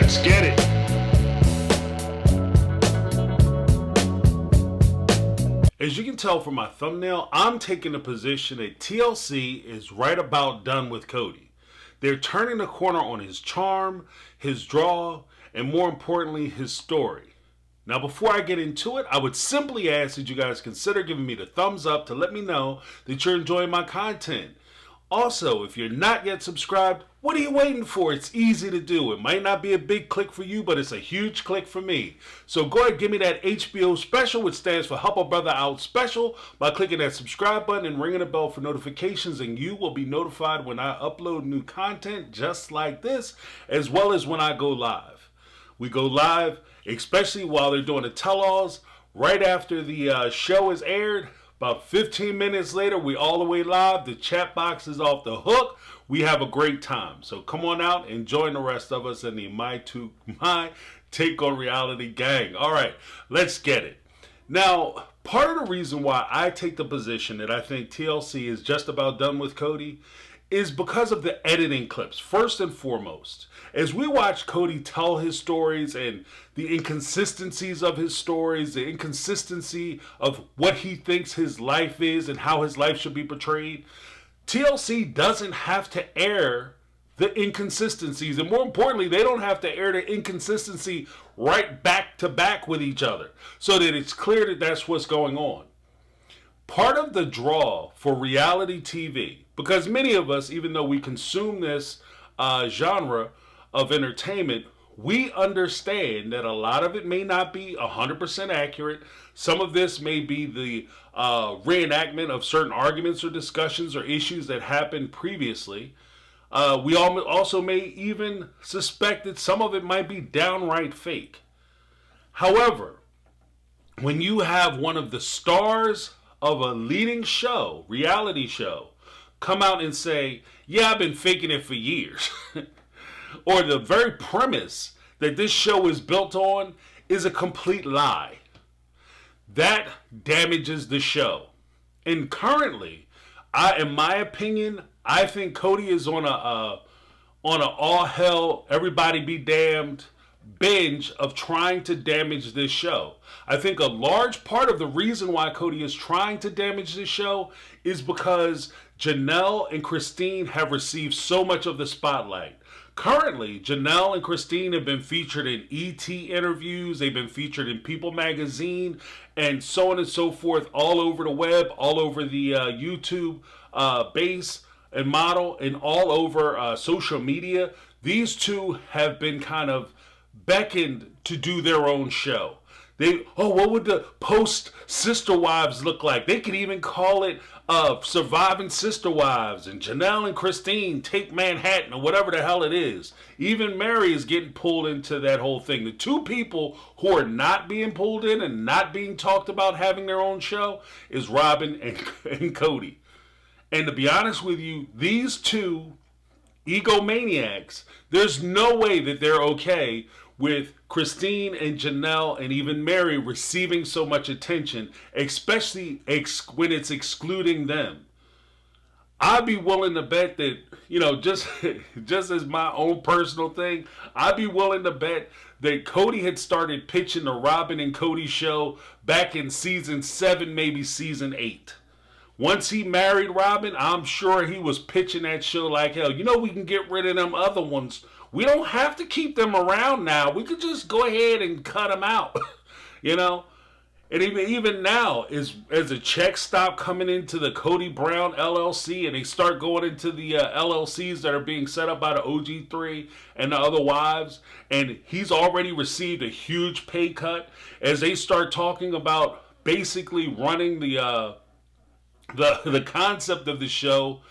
Let's get it. As you can tell from my thumbnail, I'm taking the position that TLC is right about done with Kody. They're turning the corner on his charm, his draw, and more importantly, his story. Now, before I get into it, I would simply ask that you guys consider giving me the thumbs up to let me know that you're enjoying my content. Also, if you're not yet subscribed, what are you waiting for? It's easy to do. It might not be a big click for you, but it's a huge click for me. So go ahead, give me that HBO special, which stands for Help a Brother Out Special, by clicking that subscribe button and ringing the bell for notifications, and you will be notified when I upload new content just like this, as well as when I go live. We go live, especially while they're doing the tell-alls, right after the show is aired. About 15 minutes later, we all the way live. The chat box is off the hook. We have a great time. So come on out and join the rest of us in the My Take on Reality gang. All right, let's get it. Now, part of the reason why I take the position that I think TLC is just about done with Kody is because of the editing clips, first and foremost. As we watch Kody tell his stories and the inconsistencies of his stories, the inconsistency of what he thinks his life is and how his life should be portrayed, TLC doesn't have to air the inconsistencies. And more importantly, they don't have to air the inconsistency right back to back with each other so that it's clear that that's what's going on. Part of the draw for reality TV, because many of us, even though we consume this genre of entertainment, we understand that a lot of it may not be 100% accurate. Some of this may be the reenactment of certain arguments or discussions or issues that happened previously. We also may even suspect that some of it might be downright fake. However, when you have one of the stars of a leading show, reality show, come out and say, yeah, I've been faking it for years, or the very premise that this show is built on is a complete lie, that damages the show. And currently, in my opinion, I think Kody is on a all hell, everybody be damned binge of trying to damage this show. I think a large part of the reason why Kody is trying to damage this show is because Janelle and Christine have received so much of the spotlight. Currently, Janelle and Christine have been featured in ET interviews, they've been featured in People magazine, and so on and so forth, all over the web, all over the YouTube base and model, and all over social media. These two have been kind of beckoned to do their own show. What would the post Sister Wives look like? They could even call it Surviving Sister Wives, and Janelle and Christine Take Manhattan, or whatever the hell it is. Even Meri is getting pulled into that whole thing. The two people who are not being pulled in and not being talked about having their own show is Robyn and Kody. And to be honest with you, these two egomaniacs, there's no way that they're okay with Christine and Janelle and even Meri receiving so much attention, especially when it's excluding them. I'd be willing to bet that, just as my own personal thing, I'd be willing to bet that Kody had started pitching the Robyn and Kody show back in season 7, maybe season 8. Once he married Robyn, I'm sure he was pitching that show like hell. We can get rid of them other ones. We don't have to keep them around now. We could just go ahead and cut them out, And even now, as the checks stop coming into the Kody Brown LLC and they start going into the LLCs that are being set up by the OG3 and the other wives, and he's already received a huge pay cut as they start talking about basically running the concept of the show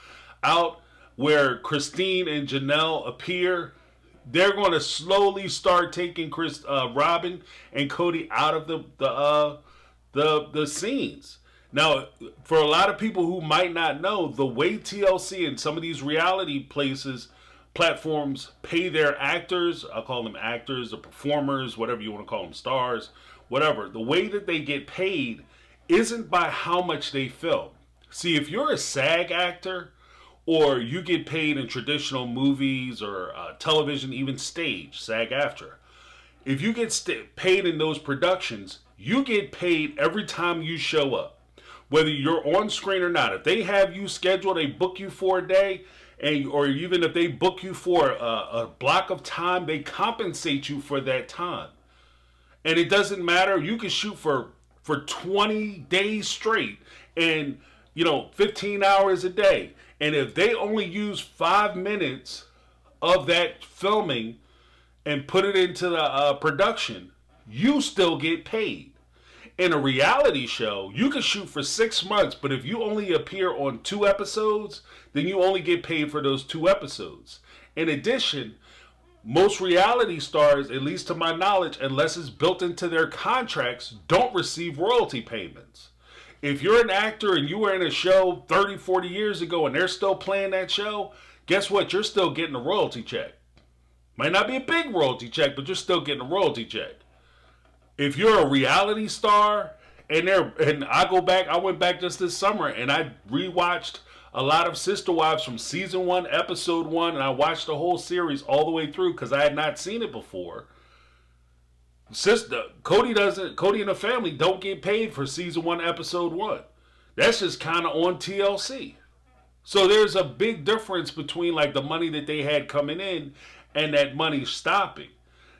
out where Christine and Janelle appear. They're going to slowly start taking Robyn and Kody out of the scenes. Now, for a lot of people who might not know, the way TLC and some of these reality platforms pay their actors, I'll call them actors or performers, whatever you want to call them, stars, whatever. The way that they get paid isn't by how much they film. See, if you're a SAG actor or you get paid in traditional movies or television, even stage, SAG-AFTRA. If you get paid in those productions, you get paid every time you show up, whether you're on screen or not. If they have you scheduled, they book you for a day, or even if they book you for a block of time, they compensate you for that time. And it doesn't matter. You can shoot for 20 days straight and, 15 hours a day. And if they only use 5 minutes of that filming and put it into the production, you still get paid. In a reality show, you can shoot for 6 months, but if you only appear on 2 episodes, then you only get paid for those 2 episodes. In addition, most reality stars, at least to my knowledge, unless it's built into their contracts, don't receive royalty payments. If you're an actor and you were in a show 30, 40 years ago and they're still playing that show, guess what? You're still getting a royalty check. Might not be a big royalty check, but you're still getting a royalty check. If you're a reality star, and I went back just this summer and I rewatched a lot of Sister Wives from season 1, episode 1, and I watched the whole series all the way through because I had not seen it before. Kody and the family don't get paid for season 1, episode 1. That's just kind of on TLC. So there's a big difference between like the money that they had coming in and that money stopping.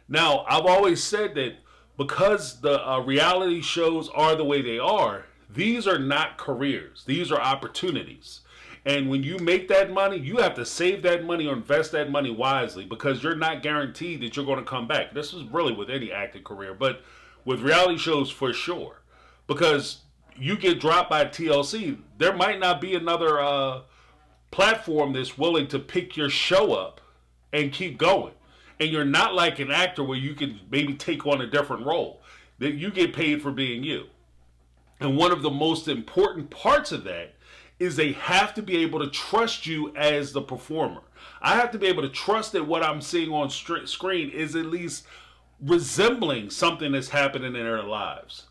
Now, I've always said that because the reality shows are the way they are, these are not careers. These are opportunities. And when you make that money, you have to save that money or invest that money wisely because you're not guaranteed that you're going to come back. This is really with any acting career, but with reality shows for sure. Because you get dropped by TLC, there might not be another platform that's willing to pick your show up and keep going. And you're not like an actor where you can maybe take on a different role. That you get paid for being you. And one of the most important parts of that is they have to be able to trust you as the performer. I have to be able to trust that what I'm seeing on screen is at least resembling something that's happening in their lives.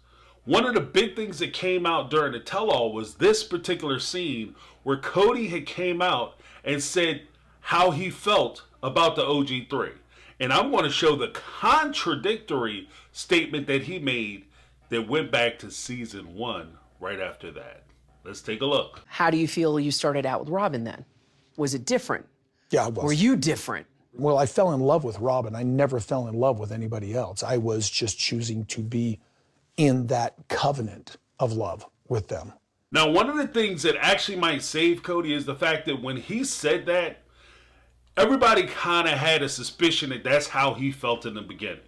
One of the big things that came out during the tell-all was this particular scene where Kody had came out and said how he felt about the OG3. And I'm going to show the contradictory statement that he made that went back to season 1 right after that. Let's take a look. How do you feel you started out with Robyn then? Was it different? Yeah, it was. Were you different? Well, I fell in love with Robyn. I never fell in love with anybody else. I was just choosing to be in that covenant of love with them. Now, one of the things that actually might save Kody is the fact that when he said that, everybody kind of had a suspicion that that's how he felt in the beginning.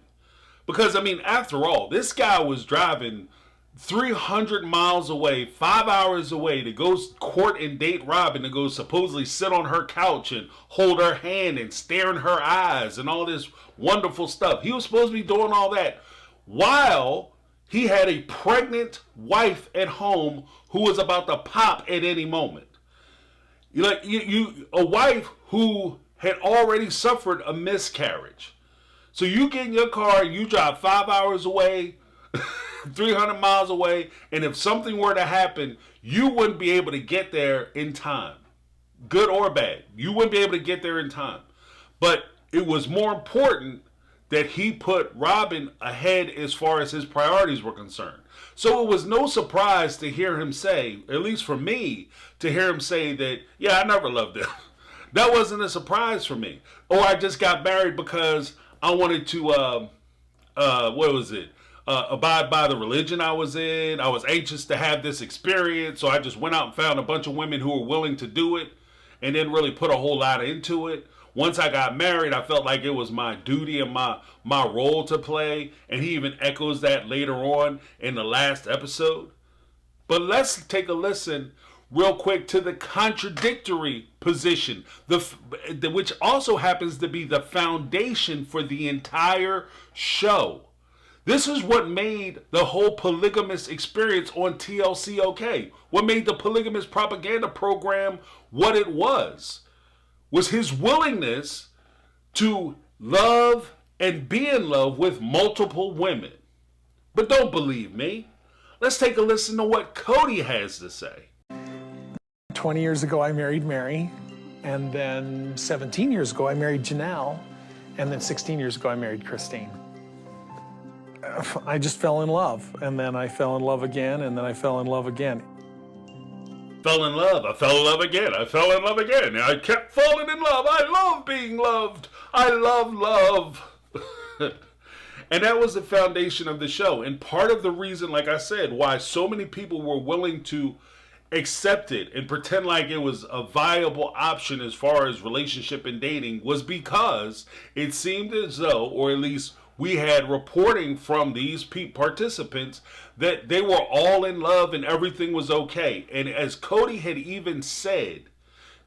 Because, after all, this guy was driving 300 miles away, 5 hours away to go court and date Robyn, to go supposedly sit on her couch and hold her hand and stare in her eyes and all this wonderful stuff. He was supposed to be doing all that while he had a pregnant wife at home who was about to pop at any moment. A wife who had already suffered a miscarriage. So you get in your car and you drive 5 hours away, 300 miles away, and if something were to happen, you wouldn't be able to get there in time. Good or bad. You wouldn't be able to get there in time. But it was more important that he put Robyn ahead as far as his priorities were concerned. So it was no surprise to hear him say, at least for me, to hear him say that, yeah, I never loved him. That wasn't a surprise for me. Or I just got married because I wanted to, abide by the religion I was in. I was anxious to have this experience, so I just went out and found a bunch of women who were willing to do it and didn't really put a whole lot into it. Once I got married, I felt like it was my duty and my role to play, and he even echoes that later on in the last episode. But let's take a listen real quick to the contradictory position, which also happens to be the foundation for the entire show. This is what made the whole polygamous experience on TLC okay. What made the polygamous propaganda program what it was his willingness to love and be in love with multiple women. But don't believe me. Let's take a listen to what Kody has to say. 20 years ago, I married Meri. And then 17 years ago, I married Janelle. And then 16 years ago, I married Christine. I just fell in love. And then I fell in love again, and then I fell in love again. Fell in love. I fell in love again. I fell in love again. I kept falling in love. I love being loved. I love love. And that was the foundation of the show. And part of the reason, like I said, why so many people were willing to accept it and pretend like it was a viable option as far as relationship and dating was because it seemed as though, or at least we had reporting from these participants, that they were all in love and everything was okay. And as Kody had even said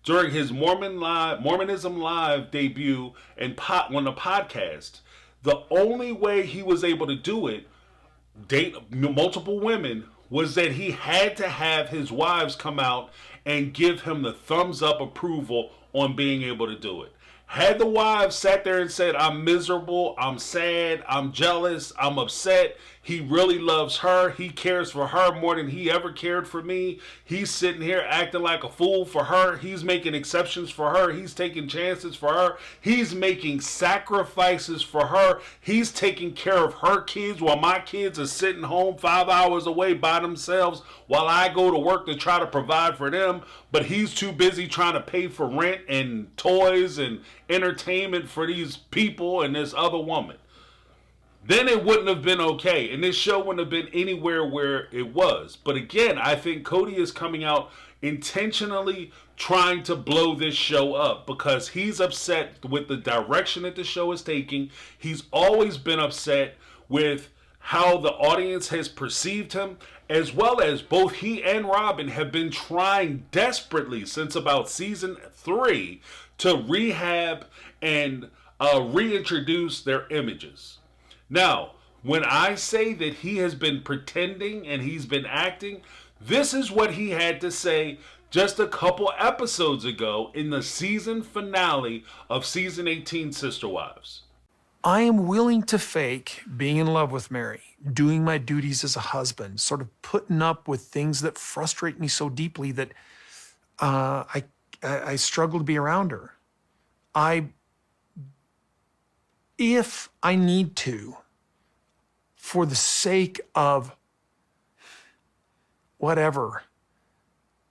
during his Mormonism Live debut and on the podcast, the only way he was able to do it, date multiple women, was that he had to have his wives come out and give him the thumbs up approval on being able to do it. Had the wives sat there and said, I'm miserable, I'm sad, I'm jealous, I'm upset, he really loves her, he cares for her more than he ever cared for me, he's sitting here acting like a fool for her, he's making exceptions for her, he's taking chances for her, he's making sacrifices for her, he's taking care of her kids while my kids are sitting home 5 hours away by themselves while I go to work to try to provide for them, but he's too busy trying to pay for rent and toys and entertainment for these people and this other woman. Then it wouldn't have been okay, and this show wouldn't have been anywhere where it was. But again, I think Kody is coming out intentionally trying to blow this show up because he's upset with the direction that the show is taking. He's always been upset with how the audience has perceived him, as well as both he and Robyn have been trying desperately since about season 3 to rehab and reintroduce their images. Now, when I say that he has been pretending and he's been acting, this is what he had to say just a couple episodes ago in the season finale of season 18, Sister Wives. I am willing to fake being in love with Meri, doing my duties as a husband, sort of putting up with things that frustrate me so deeply that I struggle to be around her. If I need to, for the sake of whatever,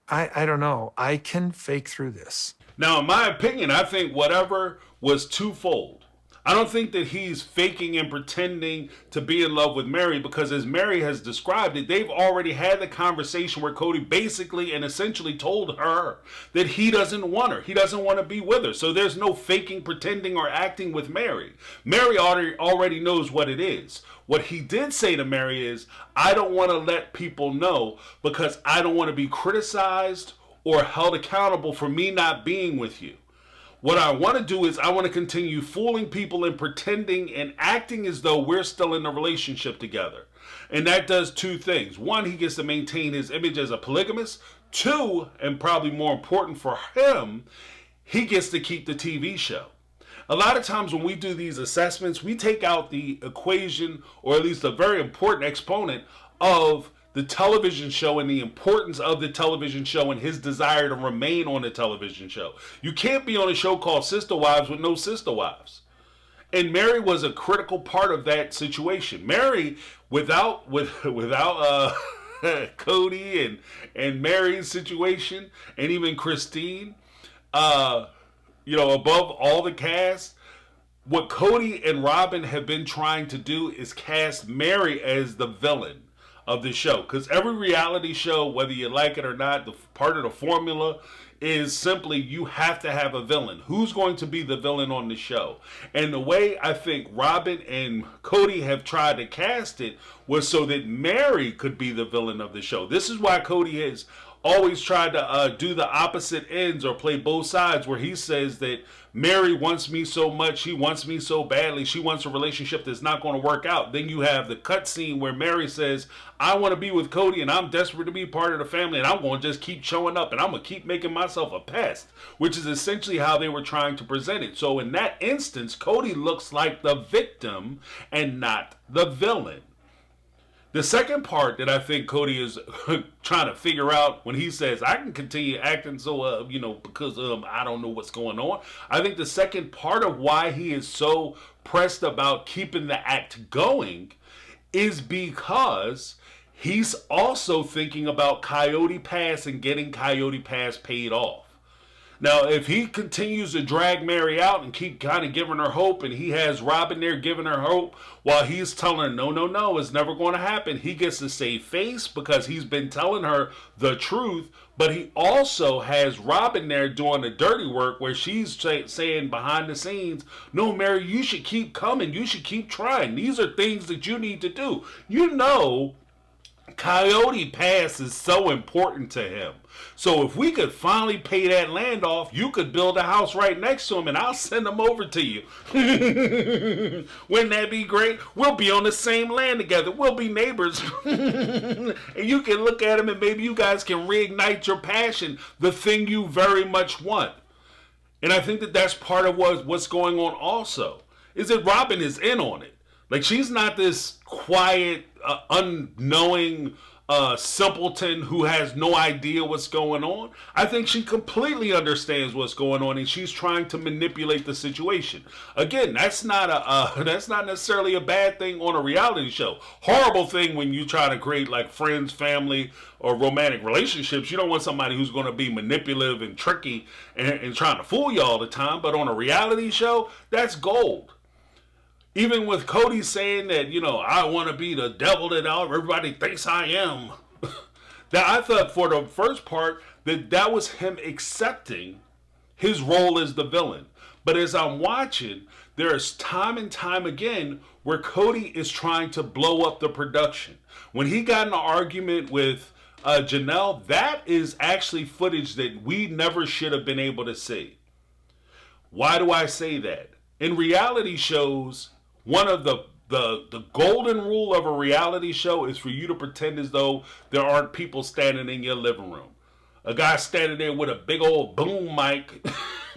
I don't know, I can fake through this. Now, in my opinion, I think whatever was twofold. I don't think that he's faking and pretending to be in love with Meri because, as Meri has described it, they've already had the conversation where Kody basically and essentially told her that he doesn't want her. He doesn't want to be with her. So there's no faking, pretending, or acting with Meri. Meri already knows what it is. What he did say to Meri is, I don't want to let people know because I don't want to be criticized or held accountable for me not being with you. What I want to do is I want to continue fooling people and pretending and acting as though we're still in a relationship together. And that does two things. One, he gets to maintain his image as a polygamist. Two, and probably more important for him, he gets to keep the TV show. A lot of times when we do these assessments, we take out the equation, or at least a very important exponent of the television show and the importance of the television show and his desire to remain on the television show. You can't be on a show called Sister Wives with no sister wives. And Meri was a critical part of that situation. Meri, without Kody and Meri's situation, and even Christine, above all the cast, what Kody and Robyn have been trying to do is cast Meri as the villain of the show, because every reality show, whether you like it or not, the part of the formula is simply you have to have a villain. Who's going to be the villain on the show? And the way I think Robyn and Kody have tried to cast it was so that Meri could be the villain of the show. This is why Kody has always tried to do the opposite ends or play both sides, where he says that Meri wants me so much, she wants me so badly, she wants a relationship that's not going to work out. Then you have the cut scene where Meri says, I want to be with Kody and I'm desperate to be part of the family and I'm going to just keep showing up and I'm going to keep making myself a pest, which is essentially how they were trying to present it. So in that instance, Kody looks like the victim and not the villain. The second part that I think Kody is trying to figure out when he says, I can continue acting so, because I don't know what's going on. I think the second part of why he is so pressed about keeping the act going is because he's also thinking about Coyote Pass and getting Coyote Pass paid off. Now, if he continues to drag Meri out and keep kind of giving her hope, and he has Robyn there giving her hope while he's telling her, no, it's never going to happen, he gets to save face because he's been telling her the truth, but he also has Robyn there doing the dirty work where she's saying behind the scenes, no, Meri, you should keep coming, you should keep trying, these are things that you need to do. Coyote Pass is so important to him. So if we could finally pay that land off, you could build a house right next to him and I'll send them over to you. Wouldn't that be great? We'll be on the same land together. We'll be neighbors. And you can look at him and maybe you guys can reignite your passion, the thing you very much want. And I think that that's part of what's going on also, is that Robyn is in on it. Like, she's not this quiet, unknowing simpleton who has no idea what's going on. I think she completely understands what's going on, and she's trying to manipulate the situation. Again, that's not necessarily a bad thing on a reality show. Horrible thing when you try to create like friends, family, or romantic relationships. You don't want somebody who's going to be manipulative and tricky and trying to fool you all the time. But on a reality show, that's gold. Even with Kody saying that, I want to be the devil that everybody thinks I am. That I thought for the first part that was him accepting his role as the villain. But as I'm watching, there is time and time again where Kody is trying to blow up the production. When he got in an argument with Janelle, that is actually footage that we never should have been able to see. Why do I say that? In reality shows, one of the golden rule of a reality show is for you to pretend as though there aren't people standing in your living room. A guy standing there with a big old boom mic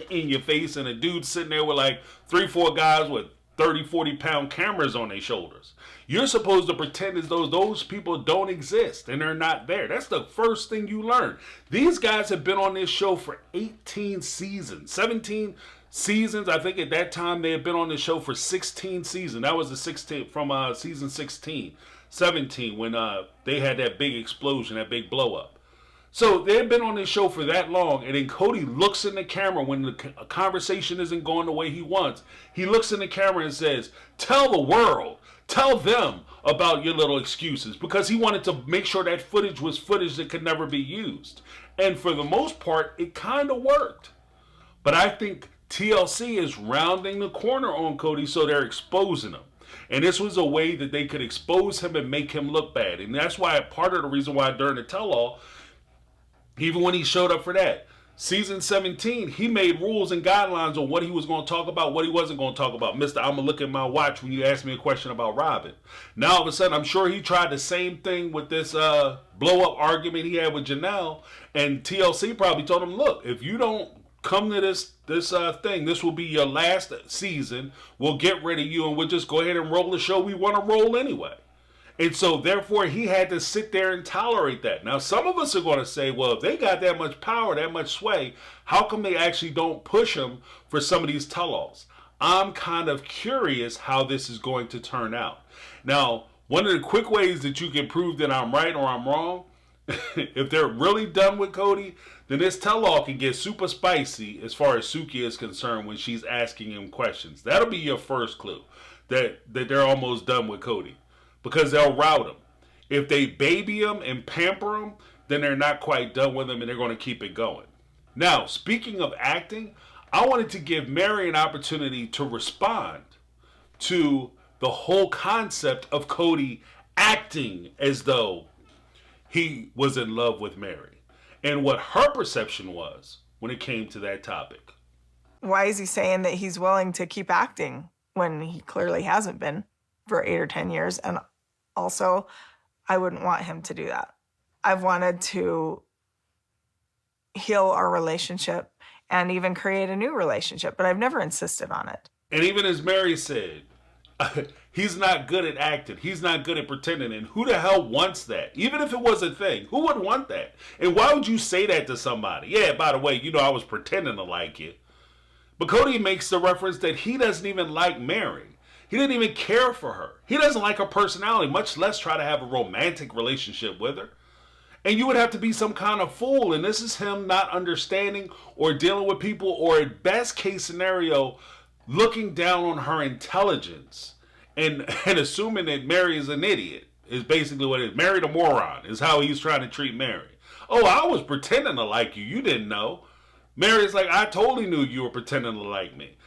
in your face, and a dude sitting there with like 3-4 guys with 30-40 pound cameras on their shoulders. You're supposed to pretend as though those people don't exist and they're not there. That's the first thing you learn. These guys have been on this show for 18 seasons, 17 seasons. I think at that time they had been on the show for 16 seasons. That was the 16 from season 16, 17 when they had that big explosion, that big blow up. So they've been on this show for that long, and then Kody looks in the camera when the conversation isn't going the way he wants. He looks in the camera and says, tell the world, tell them about your little excuses, because he wanted to make sure that footage was footage that could never be used. And for the most part, it kind of worked. But I think TLC is rounding the corner on Kody, so they're exposing him. And this was a way that they could expose him and make him look bad. And that's why part of the reason why during the tell-all, even when he showed up for that, season 17, he made rules and guidelines on what he was going to talk about, what he wasn't going to talk about. Mister, I'm going to look at my watch when you ask me a question about Robyn. Now, all of a sudden, I'm sure he tried the same thing with this blow-up argument he had with Janelle. And TLC probably told him, look, if you don't come to this thing, this will be your last season. We'll get rid of you, and we'll just go ahead and roll the show we want to roll anyway. And so, therefore, he had to sit there and tolerate that. Now, some of us are going to say, well, if they got that much power, that much sway, how come they actually don't push him for some of these tell-alls? I'm kind of curious how this is going to turn out. Now, one of the quick ways that you can prove that I'm right or I'm wrong, if they're really done with Kody, then this tell-all can get super spicy as far as Suki is concerned when she's asking him questions. That'll be your first clue that they're almost done with Kody. Because they'll route him. If they baby him and pamper him, then they're not quite done with him and they're going to keep it going. Now, speaking of acting, I wanted to give Meri an opportunity to respond to the whole concept of Kody acting as though he was in love with Meri and what her perception was when it came to that topic. Why is he saying that he's willing to keep acting when he clearly hasn't been for 8 or 10 years? And also, I wouldn't want him to do that. I've wanted to heal our relationship and even create a new relationship, but I've never insisted on it. And even as Meri said, he's not good at acting. He's not good at pretending. And who the hell wants that? Even if it was a thing, who would want that? And why would you say that to somebody? Yeah, by the way, I was pretending to like you. But Kody makes the reference that he doesn't even like Meri. He didn't even care for her. He doesn't like her personality, much less try to have a romantic relationship with her. And you would have to be some kind of fool. And this is him not understanding or dealing with people, or at best case scenario, looking down on her intelligence and assuming that Meri is an idiot is basically what it is. Meri the moron is how he's trying to treat Meri. Oh, I was pretending to like you. You didn't know. Meri's like, I totally knew you were pretending to like me.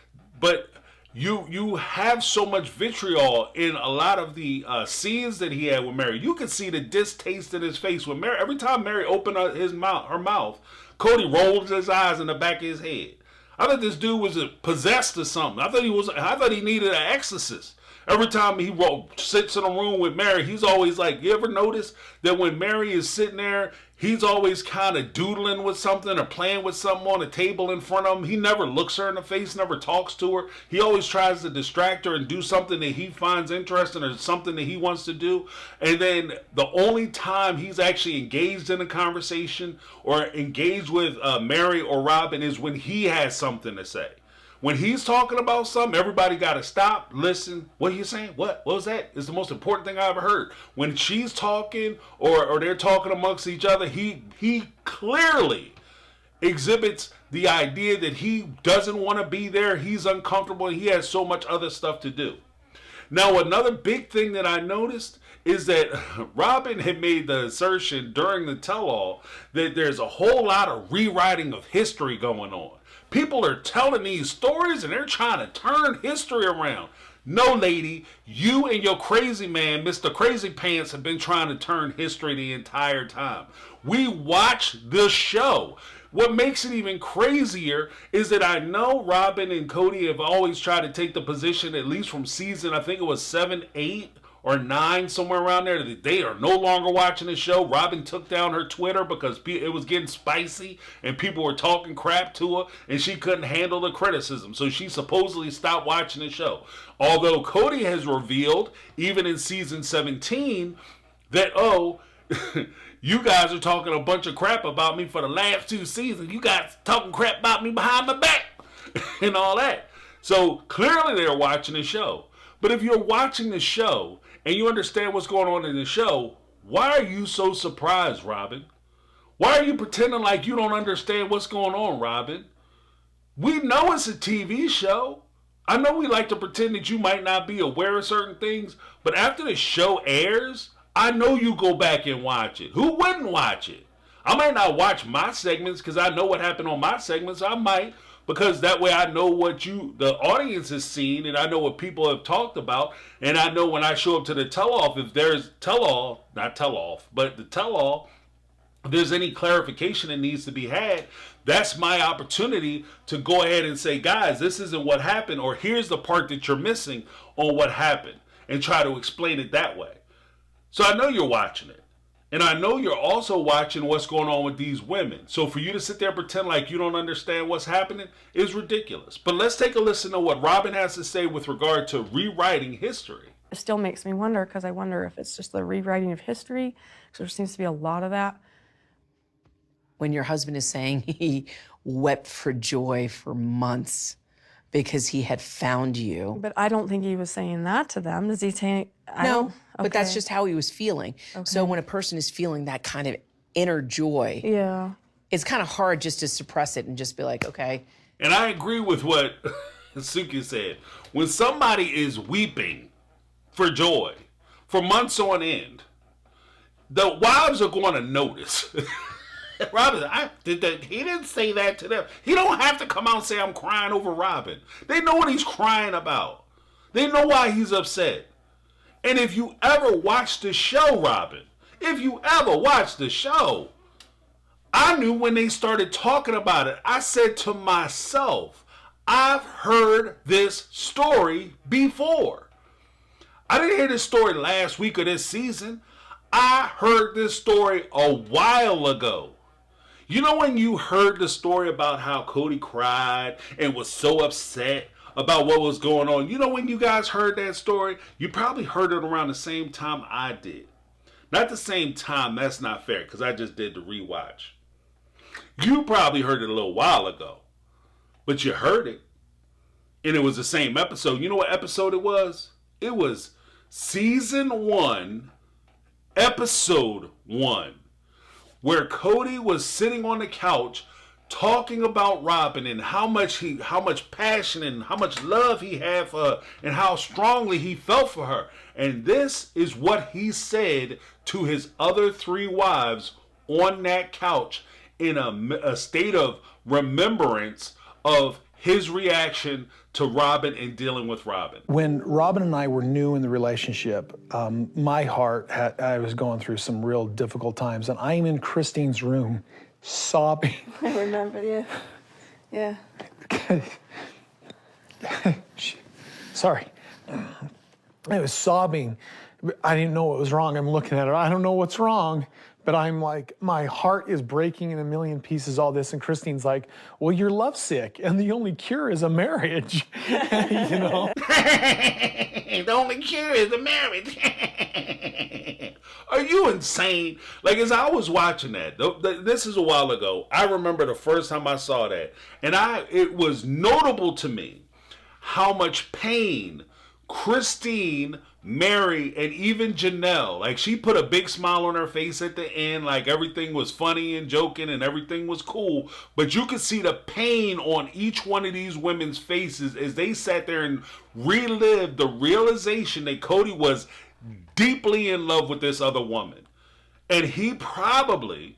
But you have so much vitriol in a lot of the scenes that he had with Meri. You could see the distaste in his face with Meri. Every time Meri opened up her mouth, Kody rolled his eyes in the back of his head. I thought this dude was possessed or something. I thought he needed an exorcist. Every time he sits in a room with Meri, he's always like, you ever notice that when Meri is sitting there, he's always kind of doodling with something or playing with something on the table in front of him. He never looks her in the face, never talks to her. He always tries to distract her and do something that he finds interesting or something that he wants to do. And then the only time he's actually engaged in a conversation or engaged with Meri or Robyn is when he has something to say. When he's talking about something, everybody got to stop, listen. What are you saying? What was that? It's the most important thing I ever heard. When she's talking or they're talking amongst each other, he clearly exhibits the idea that he doesn't want to be there. He's uncomfortable. He has so much other stuff to do. Now, another big thing that I noticed is that Robyn had made the assertion during the tell-all that there's a whole lot of rewriting of history going on. People are telling these stories and they're trying to turn history around. No, lady, you and your crazy man, Mr. Crazy Pants, have been trying to turn history the entire time. We watch the show. What makes it even crazier is that I know Robyn and Kody have always tried to take the position, at least from season, I think it was 7, 8, or 9, somewhere around there, that they are no longer watching the show. Robyn took down her Twitter because it was getting spicy and people were talking crap to her and she couldn't handle the criticism. So she supposedly stopped watching the show. Although Kody has revealed, even in season 17, that, you guys are talking a bunch of crap about me for the last 2 seasons. You guys talking crap about me behind my back and all that. So clearly they're watching the show. But if you're watching the show and you understand what's going on in the show, why are you so surprised, Robyn? Why are you pretending like you don't understand what's going on, Robyn? We know it's a TV show. I know we like to pretend that you might not be aware of certain things, but after the show airs, I know you go back and watch it. Who wouldn't watch it? I might not watch my segments because I know what happened on my segments. I might, because that way I know what the audience has seen, and I know what people have talked about, and I know when I show up to the tell-off, if there's if there's any clarification that needs to be had, that's my opportunity to go ahead and say, guys, this isn't what happened, or here's the part that you're missing on what happened, and try to explain it that way. So I know you're watching it. And I know you're also watching what's going on with these women. So for you to sit there and pretend like you don't understand what's happening is ridiculous. But let's take a listen to what Robyn has to say with regard to rewriting history. It still makes me wonder, because I wonder if it's just the rewriting of history, because there seems to be a lot of that. When your husband is saying he wept for joy for months because he had found you. But I don't think he was saying that to them. Does he say? No, but that's just how he was feeling. Okay. So when a person is feeling that kind of inner joy, yeah, it's kind of hard just to suppress it and just be like, okay. And I agree with what Suki said. When somebody is weeping for joy for months on end, the wives are going to notice. Robyn, he didn't say that to them. He don't have to come out and say, I'm crying over Robyn. They know what he's crying about. They know why he's upset. And if you ever watch the show, Robyn, I knew when they started talking about it, I said to myself, I've heard this story before. I didn't hear this story last week or this season. I heard this story a while ago. You know when you heard the story about how Kody cried and was so upset about what was going on. You know, when you guys heard that story, you probably heard it around the same time I did. Not the same time, that's not fair, because I just did the rewatch. You probably heard it a little while ago, but you heard it, and it was the same episode. You know what episode it was? It was season 1, episode 1, where Kody was sitting on the couch talking about Robyn and how much passion and how much love he had for her and how strongly he felt for her. And this is what he said to his other 3 wives on that couch in a state of remembrance of his reaction to Robyn and dealing with Robyn. When Robyn and I were new in the relationship, my heart, I was going through some real difficult times, and I'm in Christine's room sobbing. I remember, yeah. Sorry. I was sobbing. I didn't know what was wrong. I'm looking at her. I don't know what's wrong. But I'm like, my heart is breaking in a million pieces, all this. And Christine's like, well, you're lovesick, and the only cure is a marriage. You know? The only cure is a marriage. Are you insane? Like, as I was watching that, this is a while ago, I remember the first time I saw that. And it was notable to me how much pain Christine, Meri, and even Janelle, like, she put a big smile on her face at the end, like everything was funny and joking and everything was cool, but you could see the pain on each one of these women's faces as they sat there and relived the realization that Kody was deeply in love with this other woman. And he probably,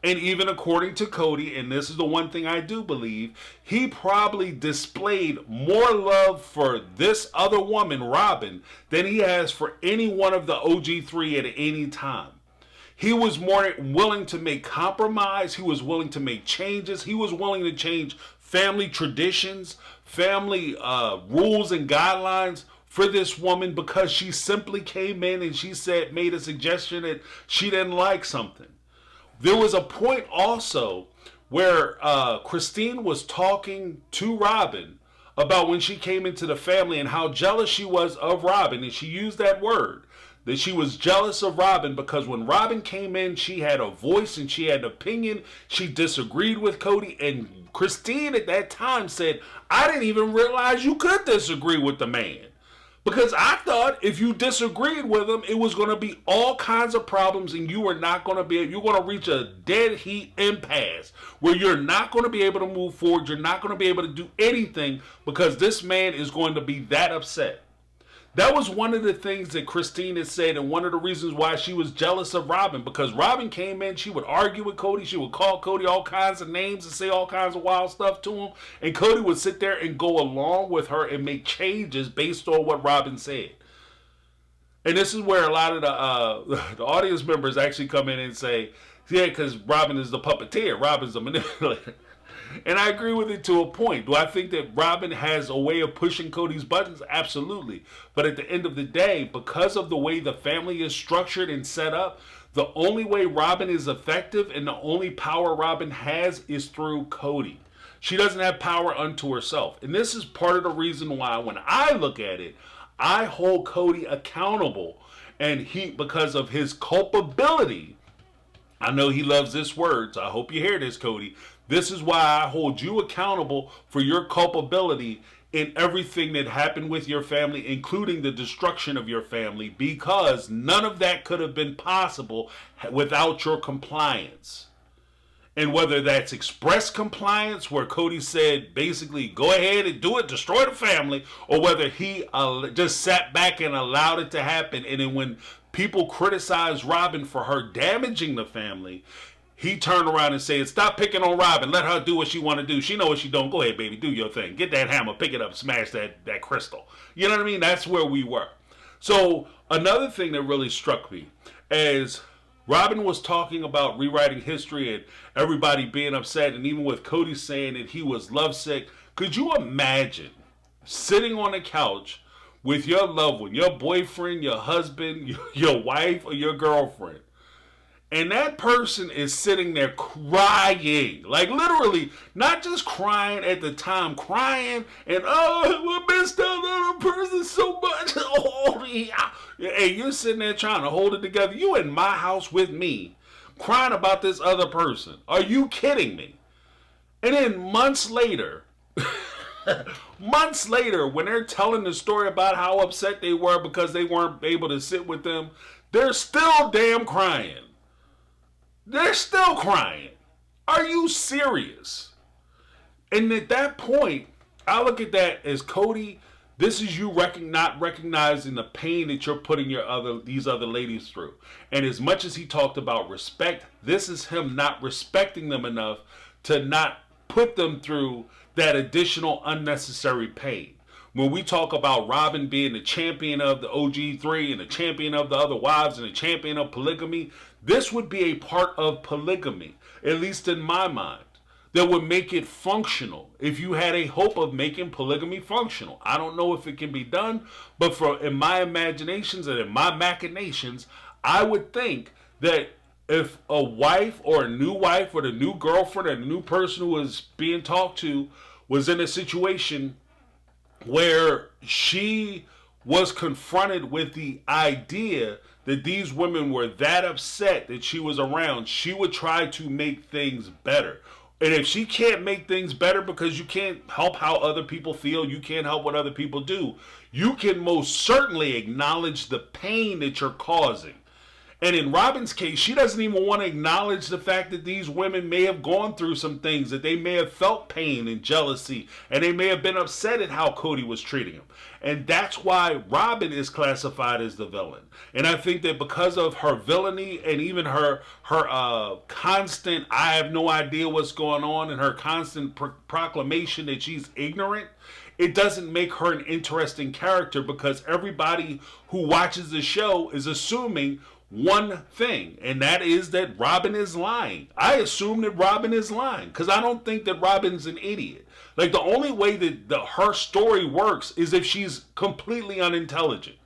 and even according to Kody, and this is the one thing I do believe, he probably displayed more love for this other woman, Robyn, than he has for any one of the OG3 at any time. He was more willing to make compromise. He was willing to make changes. He was willing to change family traditions, family rules and guidelines for this woman because she simply came in and she made a suggestion that she didn't like something. There was a point also where Christine was talking to Robyn about when she came into the family and how jealous she was of Robyn. And she used that word, that she was jealous of Robyn because when Robyn came in, she had a voice and she had an opinion. She disagreed with Kody. And Christine at that time said, I didn't even realize you could disagree with the man. Because I thought if you disagreed with him, it was going to be all kinds of problems and you were not going to you're going to reach a dead heat impasse where you're not going to be able to move forward. You're not going to be able to do anything because this man is going to be that upset. That was one of the things that Christine had said and one of the reasons why she was jealous of Robyn, because Robyn came in, she would argue with Kody, she would call Kody all kinds of names and say all kinds of wild stuff to him, and Kody would sit there and go along with her and make changes based on what Robyn said. And this is where a lot of the audience members actually come in and say, yeah, because Robyn is the puppeteer, Robyn's the manipulator. And I agree with it to a point. Do I think that Robyn has a way of pushing Kody's buttons? Absolutely. But at the end of the day, because of the way the family is structured and set up, the only way Robyn is effective and the only power Robyn has is through Kody. She doesn't have power unto herself. And this is part of the reason why when I look at it, I hold Kody accountable. And because of his culpability, I know he loves this word, so I hope you hear this, Kody. This is why I hold you accountable for your culpability in everything that happened with your family, including the destruction of your family, because none of that could have been possible without your compliance. And whether that's express compliance, where Kody said, basically, go ahead and do it, destroy the family, or whether he just sat back and allowed it to happen. And then when people criticized Robyn for her damaging the family, he turned around and said, stop picking on Robyn. Let her do what she want to do. She know what she don't. Go ahead, baby. Do your thing. Get that hammer. Pick it up. Smash that crystal. You know what I mean? That's where we were. So another thing that really struck me as Robyn was talking about rewriting history and everybody being upset, and even with Kody saying that he was lovesick, could you imagine sitting on a couch with your loved one, your boyfriend, your husband, your wife, or your girlfriend, And that person is sitting there crying, like literally, not just crying at the time, crying and, oh, I missed that other person so much. Oh, yeah. Hey, you're sitting there trying to hold it together. You in my house with me, crying about this other person. Are you kidding me? And then months later, when they're telling the story about how upset they were because they weren't able to sit with them, they're still damn crying. They're still crying. Are you serious? And at that point, I look at that as Kody, this is you not recognizing the pain that you're putting these other ladies through. And as much as he talked about respect, this is him not respecting them enough to not put them through that additional unnecessary pain. When we talk about Robyn being the champion of the OG3 and the champion of the other wives and the champion of polygamy, this would be a part of polygamy, at least in my mind, that would make it functional. If you had a hope of making polygamy functional, I don't know if it can be done, but in my imaginations and in my machinations, I would think that if a wife or the new girlfriend or the new person who was being talked to was in a situation where she was confronted with the idea that these women were that upset that she was around, she would try to make things better. And if she can't make things better because you can't help how other people feel, you can't help what other people do, you can most certainly acknowledge the pain that you're causing. And in Robyn's case, she doesn't even want to acknowledge the fact that these women may have gone through some things, that they may have felt pain and jealousy, and they may have been upset at how Kody was treating them. And that's why Robyn is classified as the villain. And I think that because of her villainy and even her constant, I have no idea what's going on, and her constant proclamation that she's ignorant, it doesn't make her an interesting character, because everybody who watches the show is assuming one thing, and that is that Robyn is lying. I assume that Robyn is lying because I don't think that Robyn's an idiot. Like, the only way that her story works is if she's completely unintelligent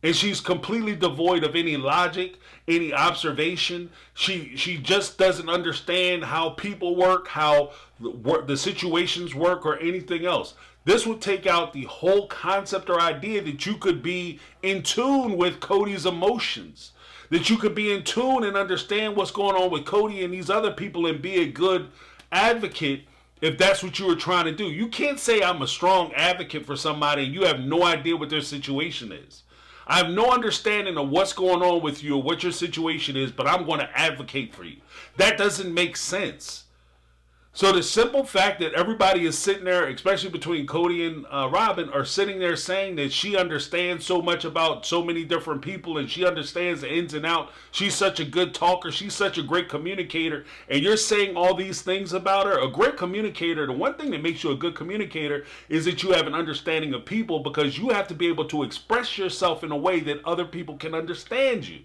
and she's completely devoid of any logic, any observation. She just doesn't understand how people work, how the situations work, or anything else. This would take out the whole concept or idea that you could be in tune with Kody's emotions, that you could be in tune and understand what's going on with Kody and these other people and be a good advocate if that's what you were trying to do. You can't say I'm a strong advocate for somebody and you have no idea what their situation is. I have no understanding of what's going on with you or what your situation is, but I'm going to advocate for you. That doesn't make sense. So the simple fact that everybody is sitting there, especially between Kody and Robyn, are sitting there saying that she understands so much about so many different people and she understands the ins and outs. She's such a good talker. She's such a great communicator. And you're saying all these things about her. A great communicator, the one thing that makes you a good communicator is that you have an understanding of people, because you have to be able to express yourself in a way that other people can understand you.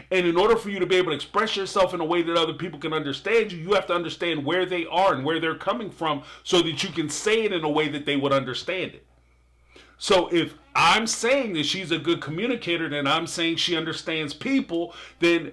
And in order for you to be able to express yourself in a way that other people can understand you, you have to understand where they are and where they're coming from so that you can say it in a way that they would understand it. So if I'm saying that she's a good communicator, then I'm saying she understands people, then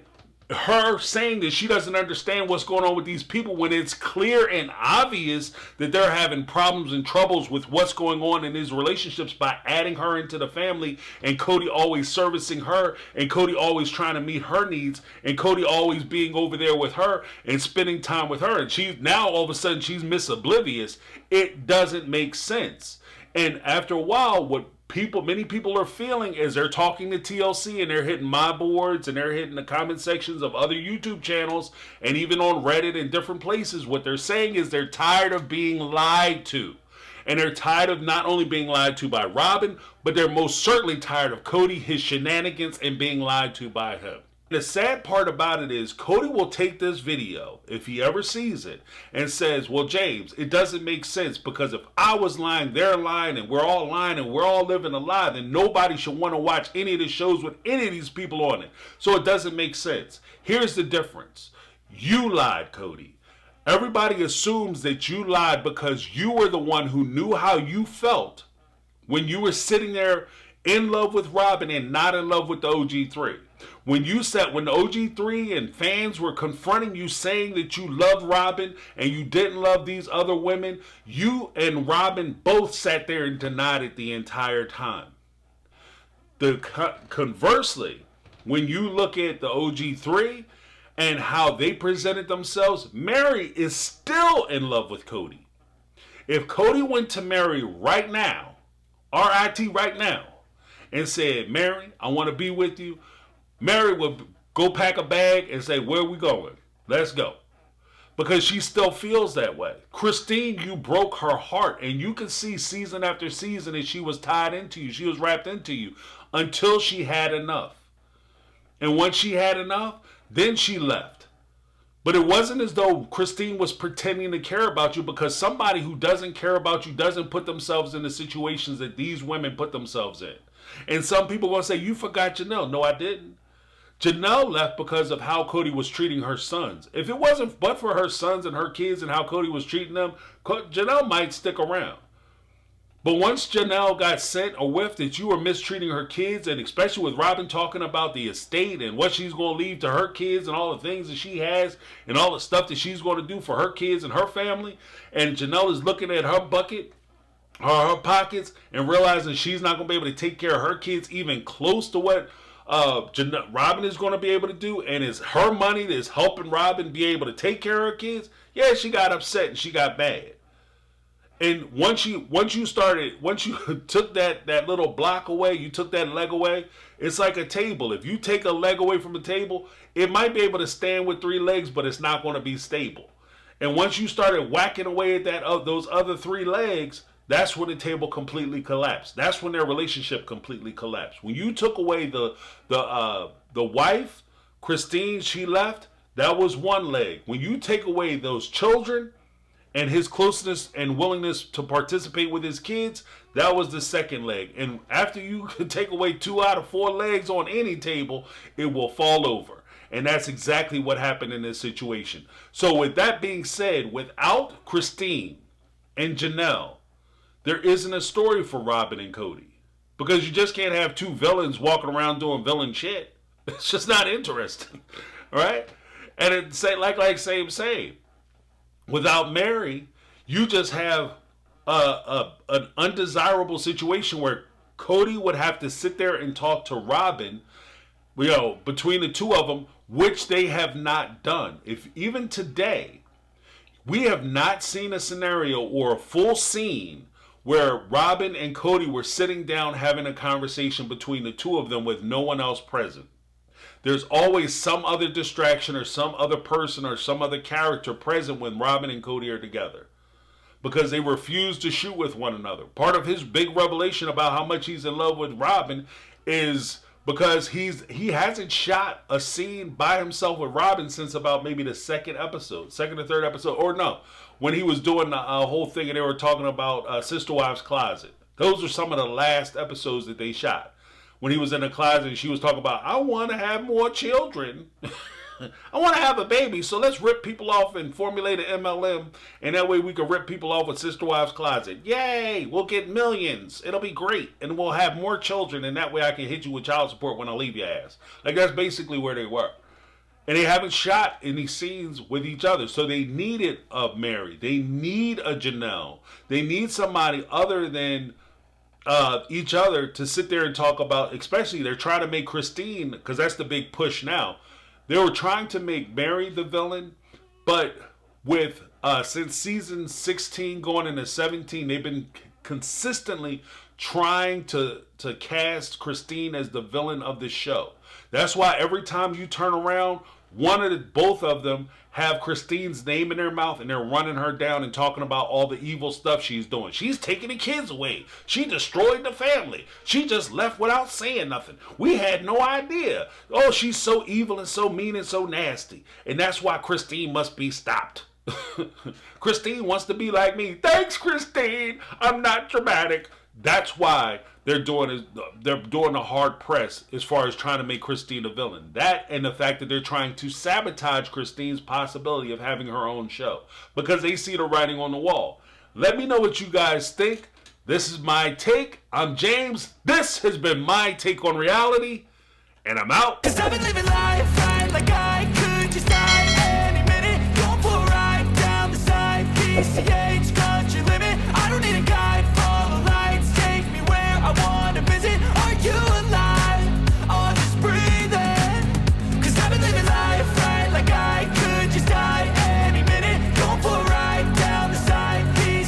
her saying that she doesn't understand what's going on with these people when it's clear and obvious that they're having problems and troubles with what's going on in these relationships by adding her into the family, and Kody always servicing her, and Kody always trying to meet her needs, and Kody always being over there with her and spending time with her, and she's now all of a sudden she's Miss Oblivious. It doesn't make sense. And after a while, what many people are feeling as they're talking to TLC and they're hitting my boards and they're hitting the comment sections of other YouTube channels and even on Reddit and different places, what they're saying is they're tired of being lied to. And they're tired of not only being lied to by Robyn, but they're most certainly tired of Kody, his shenanigans, and being lied to by him. The sad part about it is Kody will take this video, if he ever sees it, and says, well, James, it doesn't make sense, because if I was lying, they're lying, and we're all lying, and we're all living a lie, then nobody should want to watch any of the shows with any of these people on it. So it doesn't make sense. Here's the difference. You lied, Kody. Everybody assumes that you lied because you were the one who knew how you felt when you were sitting there in love with Robyn and not in love with the OG3. When the OG3 and fans were confronting you saying that you loved Robyn and you didn't love these other women, you and Robyn both sat there and denied it the entire time. Conversely, when you look at the OG3 and how they presented themselves, Meri is still in love with Kody. If Kody went to Meri right now, RIT right now, and said, Meri, I want to be with you, Meri would go pack a bag and say, where are we going? Let's go. Because she still feels that way. Christine, you broke her heart, and you can see season after season that she was tied into you. She was wrapped into you until she had enough. And once she had enough, then she left. But it wasn't as though Christine was pretending to care about you, because somebody who doesn't care about you doesn't put themselves in the situations that these women put themselves in. And some people are going to say, you forgot Janelle. No, I didn't. Janelle left because of how Kody was treating her sons. If it wasn't but for her sons and her kids and how Kody was treating them, Janelle might stick around. But once Janelle got sent or whiffed that you were mistreating her kids, and especially with Robyn talking about the estate and what she's going to leave to her kids and all the things that she has and all the stuff that she's going to do for her kids and her family, and Janelle is looking at her bucket or her pockets and realizing she's not going to be able to take care of her kids even close to what Robyn is going to be able to do, and it's her money that's helping Robyn be able to take care of her kids, yeah, she got upset and she got mad. And once you took that little block away, you took that leg away, it's like a table. If you take a leg away from a table, it might be able to stand with 3 legs, but it's not going to be stable. And once you started whacking away at those other 3 legs, that's when the table completely collapsed. That's when their relationship completely collapsed. When you took away the wife, Christine, she left, that was 1 leg. When you take away those children and his closeness and willingness to participate with his kids, that was the 2nd leg. And after you can take away 2 out of 4 legs on any table, it will fall over. And that's exactly what happened in this situation. So with that being said, without Christine and Janelle, there isn't a story for Robyn and Kody. Because you just can't have 2 villains walking around doing villain shit. It's just not interesting. Right? And it's like same. Without Meri, you just have an undesirable situation where Kody would have to sit there and talk to Robyn, between the 2 of them, which they have not done. If even today, we have not seen a scenario or a full scene where Robyn and Kody were sitting down having a conversation between the 2 of them with no one else present. There's always some other distraction or some other person or some other character present when Robyn and Kody are together, because they refuse to shoot with one another. Part of his big revelation about how much he's in love with Robyn is because he hasn't shot a scene by himself with Robyn since about maybe the 2nd or 3rd episode, or no, when he was doing the whole thing and they were talking about Sister Wives Closet. Those are some of the last episodes that they shot. When he was in the closet and she was talking about, I want to have more children. I want to have a baby, so let's rip people off and formulate an MLM, and that way we can rip people off with Sister Wives Closet. Yay! We'll get millions. It'll be great, and we'll have more children, and that way I can hit you with child support when I leave your ass. Like, that's basically where they were. And they haven't shot any scenes with each other, so they needed a Meri. They need a Janelle. They need somebody other than each other to sit there and talk about, especially they're trying to make Christine, because that's the big push now. They were trying to make Meri the villain, but with since season 16 going into 17, they've been consistently trying to cast Christine as the villain of the show. That's why every time you turn around, both of them have Christine's name in their mouth and they're running her down and talking about all the evil stuff she's doing. She's taking the kids away. She destroyed the family. She just left without saying nothing. We had no idea. Oh, she's so evil and so mean and so nasty. And that's why Christine must be stopped. Christine wants to be like me. Thanks, Christine. I'm not dramatic. That's why they're doing a hard press as far as trying to make Christine a villain. That and the fact that they're trying to sabotage Christine's possibility of having her own show because they see the writing on the wall. Let me know what you guys think. This is My Take. I'm James. This has been My Take on Reality. And I'm out. 'Cause I've been living life right like I could just die any minute. Going for a ride down the side. PCA.